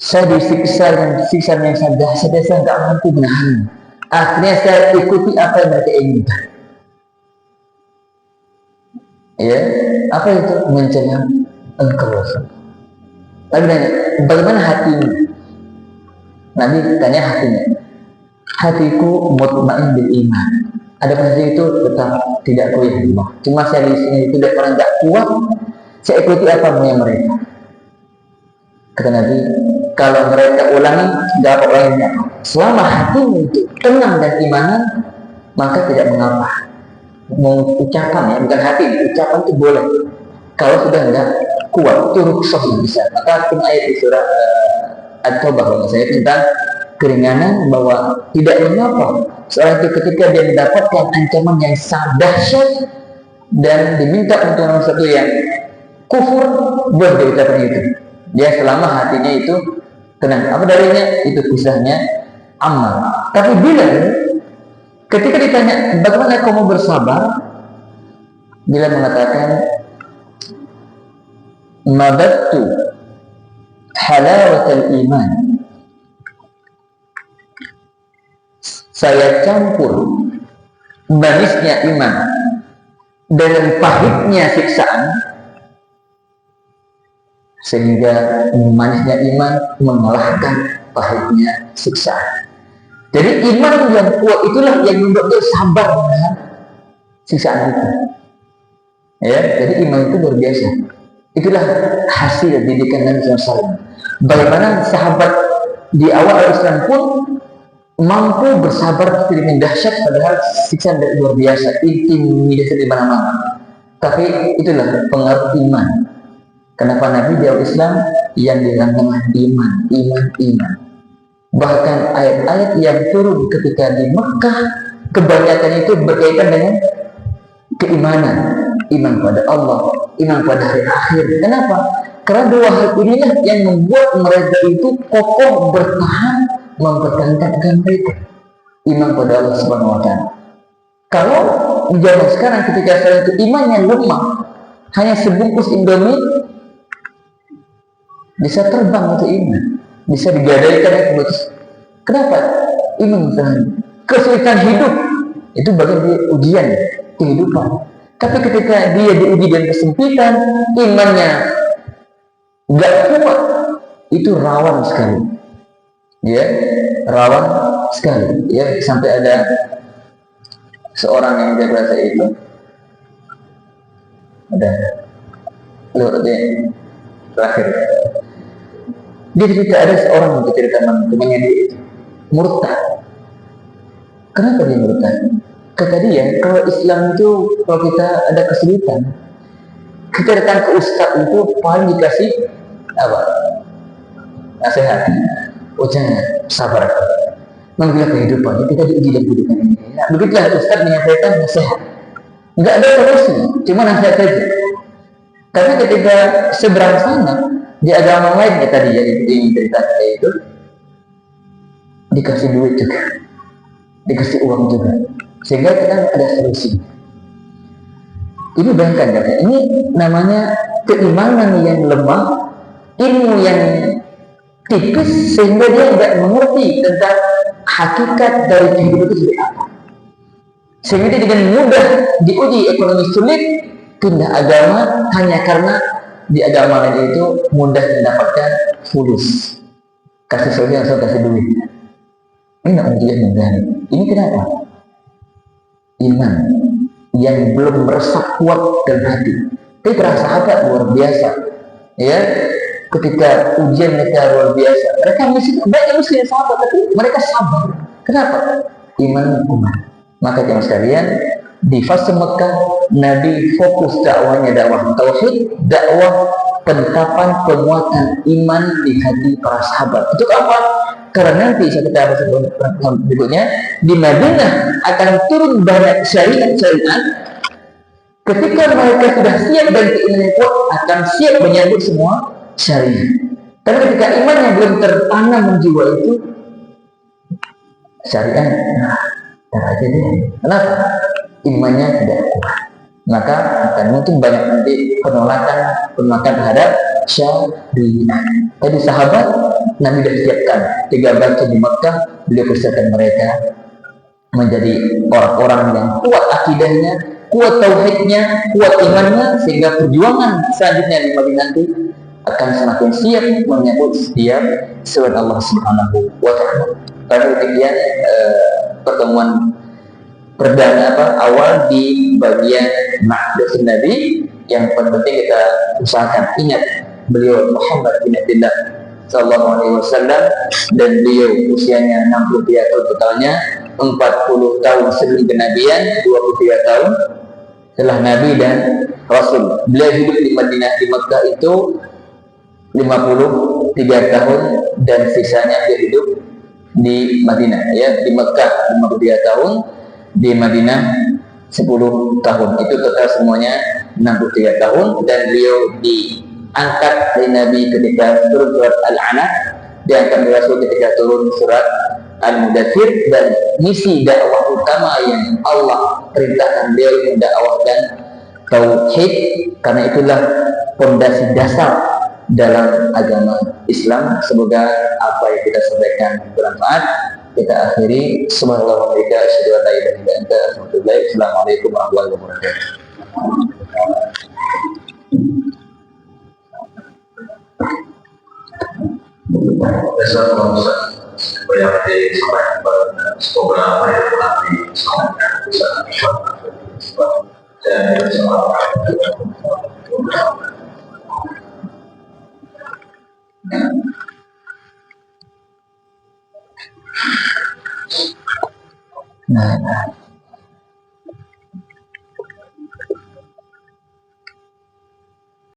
saya disiksa dengan siksaan yang sangat dahsyat, saya gak mampu menahan. Akhirnya saya ikuti apa yang mereka inginkan. Ya, apa itu? Mencela engkau. Lalu nanya, bagaimana hatinya? Nabi tanya hatinya. hatiku mutmain bil iman. Ada hati itu tetap tidak goyah Allah. Cuma saya di sini itu pernah tidak kuat, saya ikuti apa maunya mereka. Kata Nabi, kalau mereka ulangi, tidak apa ulangnya. Selama hatimu itu tenang dan imanan, maka tidak mengapa. Mau ucapan ya, bukan hati, ucapan itu boleh. Kalau sudah tidak kuat, itu rukhsah bisa. Maka pun ayat di surah At-Taubah kalau saya tentang keringanan bahwa tidak mengapa seorang itu ketika dia mendapatkan ancaman yang sangat dahsyat dan diminta untuk sesuatu yang kufur, boleh dia ucapkan itu. Dia selama hatinya itu tenang. Apa darinya? Itu kisahnya amal. Tapi bila ketika ditanya bagaimana kamu bersabar, bila mengatakan mabattu halawatal iman, saya campur manisnya iman dengan pahitnya siksaan, sehingga manisnya iman mengalahkan pahitnya siksaan. Jadi iman yang kuat itulah yang membuat dia sabar dengan siksaan itu. Ya, jadi iman itu luar biasa. Itulah hasil didikan Nabi SAW. Bagaimana sahabat di awal Islam pun mampu bersabar dengan dahsyat, padahal siksaan luar biasa, intimidasi di mana-mana. Tapi itulah pengaruh iman. Kenapa Nabi di awal Islam yang dilanggar iman. Bahkan ayat-ayat yang turun ketika di Mekah kebanyakan itu berkaitan dengan keimanan, iman pada Allah, iman pada hari akhir. Kenapa? Karena dua hal inilah yang membuat mereka itu kokoh bertahan mempertahankan mereka iman pada Allah Subhanahu wa Ta'ala. Kalau di zaman sekarang ketika seorang itu imannya lemah, hanya sebungkus Indomie bisa terbang untuk iman, bisa digadaikan itu putus. Kenapa? Iman bertahan. Kesulitan hidup itu bagian dari ujian kehidupan. Tapi ketika dia diuji dengan kesempitan, imannya gak kuat, itu rawan sekali. Ya, rawan sekali. Ya, sampai ada seorang yang dia berasa itu ada luar dia terakhir. Dia cerita ada seorang yang cerita temannya dia itu murtad. Kenapa dia murtad? Kata dia, kalau Islam itu kalau kita ada kesulitan, kita datang ke ustaz itu paling dikasih apa? Nasihat. Oh jangan, sabar. Mengambil kehidupan, kita diuji dalam kehidupan ini. Nah, begitulah ustaz menyampaikan nasihat. Enggak ada solusi, cuma nasihat saja. Tapi ketika seberang sana di agama lain kata dia ini cerita itu dikasih duit juga, dikasih uang juga, sehingga kita ada solusi. Ini bayangkan kan, ini namanya keimanan yang lemah, ilmu yang tipis, sehingga dia tidak mengerti tentang hakikat dari kehidupan itu seperti apa. Sehingga dia dengan mudah diuji ekonomi sulit, pindah agama hanya karena di agama lain itu mudah mendapatkan fulus, kasih solusi langsung kasih duit. Ini ujian yang ini kenapa? Iman yang belum meresap kuat dalam hati. Tapi para sahabat luar biasa, ya. Ketika ujian mereka luar biasa, mereka banyak muslim sahabat, tapi mereka sabar. Kenapa? Iman kuat. Maka jangan sekalian, di fase Mekah Nabi fokus dakwahnya dakwah tauhid, dakwah penetapan penguatan iman di hati para sahabat. Untuk apa? Karena nanti saya kata berikutnya di Madinah akan turun banyak syariat-syariat. Ketika mereka sudah siap dan keimanan kuat, akan siap menyambut semua syariat. Tapi ketika iman yang belum tertanam menjiwa itu, syariat, nah, aja deh. Kenapa? Imannya tidak kuat. Maka akan mungkin banyak nanti penolakan terhadap syariat. Tadi sahabat Nabi sudah siapkan 3 batu di Mekah, beliau persiapkan mereka menjadi orang-orang yang kuat akidahnya, kuat tauhidnya, kuat imannya, sehingga perjuangan selanjutnya di Madinah nanti akan semakin siap menyambut setiap surat Allah Subhanahu wa Ta'ala. Karena demikian pertemuan perdana awal di bagian Ma'dasun Nabi yang penting kita usahakan ingat beliau Muhammad bin Abdullah Sallallahu Alaihi Wasallam, dan beliau usianya 63 tahun totalnya, 40 tahun sebelum kenabian, 23 tahun setelah Nabi dan Rasul. Beliau hidup di Madinah, di Mekah itu 53 tahun, dan sisanya dia hidup di Madinah, ya, di Mekah 53 tahun, di Madinah 10 tahun. Itu total semuanya 63 tahun. Dan beliau diangkat dari Nabi ketika turun surat Al-An'am, diangkat dari Rasul ketika turun surat Al-Mudaththir, dan misi dakwah utama yang Allah perintahkan beliau mendakwahkan tauhid, karena itulah fondasi dasar dalam agama Islam. Semoga apa yang kita sampaikan bermanfaat. Kita akhiri. Subhanallah wa bihamdihi, asyhadu an la ilaha illa anta, astaghfiruka wa atubu ilaik. Assalamualaikum warahmatullahi wabarakatuh. Yang disampaikan semoga apa yang telah disampaikan bisa Nah,